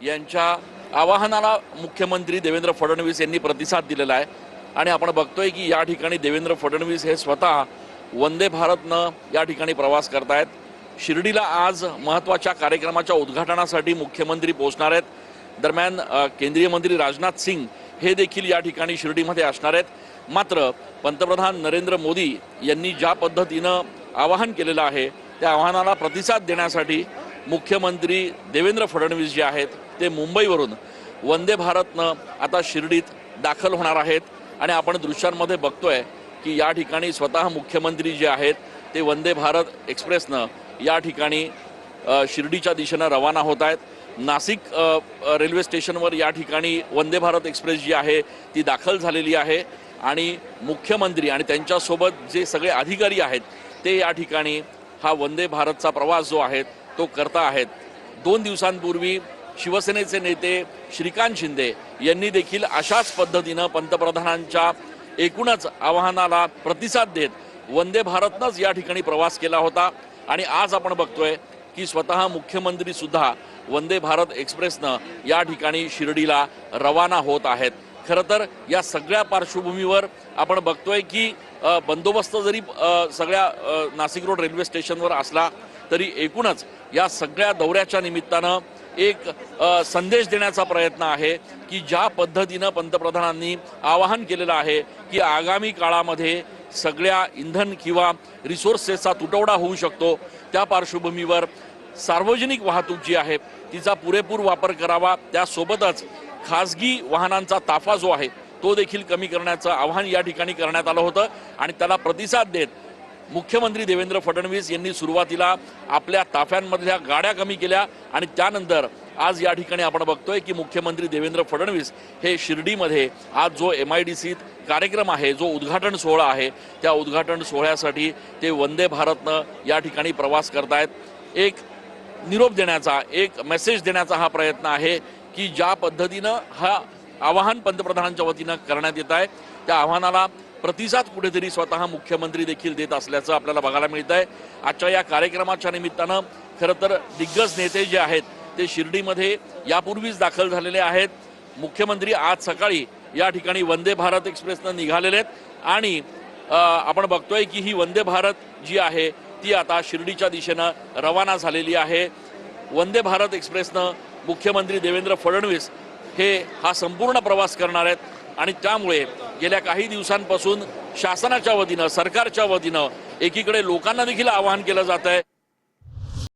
यांच्या आवाहनाला मुख्यमंत्री देवेंद्र फडणवीस यांनी प्रतिसाद दिलेला आहे आणि आपण बघतोय की या ठिकाणी देवेंद्र फडणवीस हे स्वतः वंदे भारतनं या ठिकाणी प्रवास करतायत। शिर्डीला आज महत्त्वाच्या कार्यक्रमाच्या उद्घाटनासाठी मुख्यमंत्री पोहोचणार आहेत। दरम्यान केंद्रीय मंत्री राजनाथ सिंग हे देखील या ठिकाणी शिर्डीमध्ये असणार आहेत। मात्र पंतप्रधान नरेंद्र मोदी यांनी ज्या पद्धतीनं आवाहन केलेलं आहे त्या आवाहनाला प्रतिसाद देण्यासाठी मुख्यमंत्री देवेंद्र फडणवीस जे आहेत ते मुंबईवरून वंदे भारतनं आता शिर्डीत दाखल होणार आहेत आणि आपण दृश्यांमध्ये बघतोय की या ठिकाणी स्वतः मुख्यमंत्री जे आहेत ते वंदे भारत एक्सप्रेसनं या ठिकाणी शिर्डीच्या दिशेनं रवाना होत आहेत। नाशिक रेल्वे स्टेशनवर या ठिकाणी वंदे भारत एक्सप्रेस जी आहे ती दाखल झालेली आहे आणि मुख्यमंत्री आणि त्यांच्यासोबत जे सगळे अधिकारी आहेत ते या ठिकाणी हा वंदे भारतचा प्रवास जो आहे तो करता आहेत। 2 दिवसांपूर्वी शिवसेनेचे नेते श्रीकांत शिंदे यांनी देखील अशाच पद्धतीनं पंतप्रधानांच्या एकूणच आवाहनाला प्रतिसाद देत वंदे भारतनंच या ठिकाणी प्रवास केला होता आणि आज आपण बघतोय की स्वतः मुख्यमंत्री सुद्धा वंदे भारत एक्सप्रेसनं या ठिकाणी शिर्डीला रवाना होत आहेत। खरं तर या सगळ्या पार्श्वभूमीवर आपण बघतोय की बंदोबस्त जरी सगळ्या नाशिक रोड रेल्वे स्टेशनवर असला तरी एकूणच या सगळ्या दौऱ्याच्या निमित्तानं एक संदेश देण्याचा प्रयत्न आहे की ज्या पद्धतीनं पंतप्रधानांनी आवाहन केलेलं आहे की आगामी काळामध्ये सगळ्या इंधन किंवा रिसोर्सेसचा तुटवडा होऊ शकतो, त्या पार्श्वभूमीवर सार्वजनिक वाहतूक जी आहे तिचा पुरेपूर वापर करावा, त्यासोबतच खासगी वाहनांचा ताफा जो आहे तो देखील कमी करण्याचं आवाहन या ठिकाणी करण्यात आलं होतं आणि त्याला प्रतिसाद देत मुख्यमंत्री देवेंद्र फडणवीस यांनी सुरुवातीला आपल्या ताफ्यांमधल्या गाड्या कमी केल्या आणि त्यानंतर आज या ठिकाणी आपण बघतोय की मुख्यमंत्री देवेंद्र फडणवीस हे शिर्डीमध्ये आज जो MIDCत कार्यक्रम आहे, जो उद्घाटन सोहळा आहे, त्या उद्घाटन सोहळ्यासाठी ते वंदे भारतनं या ठिकाणी प्रवास करतायत। एक निरोप देण्याचा, एक मेसेज देण्याचा हा प्रयत्न आहे की ज्या पद्धतीनं हा आवाहन पंतप्रधानांच्या वतीनं करण्यात येत आहे त्या आव्हानाला प्रतिसाद कुठेतरी स्वतः मुख्यमंत्री देखील देत असल्याचं आपल्याला बघायला मिळत आहे। आजच्या या कार्यक्रमाच्या निमित्तानं खरं तर दिग्गज नेते जे आहेत ते शिर्डीमध्ये यापूर्वीच दाखल झालेले आहेत। मुख्यमंत्री आज सकाळी या ठिकाणी वंदे भारत एक्सप्रेसनं निघालेले आहेत आणि आपण बघतोय की ही वंदे भारत जी आहे ती आता शिर्डीच्या दिशेनं रवाना झालेली आहे। वंदे भारत एक्सप्रेसनं मुख्यमंत्री देवेंद्र फडणवीस हे हा संपूर्ण प्रवास करणार आहेत आणि त्यामुळे गेल्या काही दिवसांपासून शासनाच्या वतीनं, सरकारच्या वतीनं एकीकडे लोकांना देखील आवाहन केलं जात आहे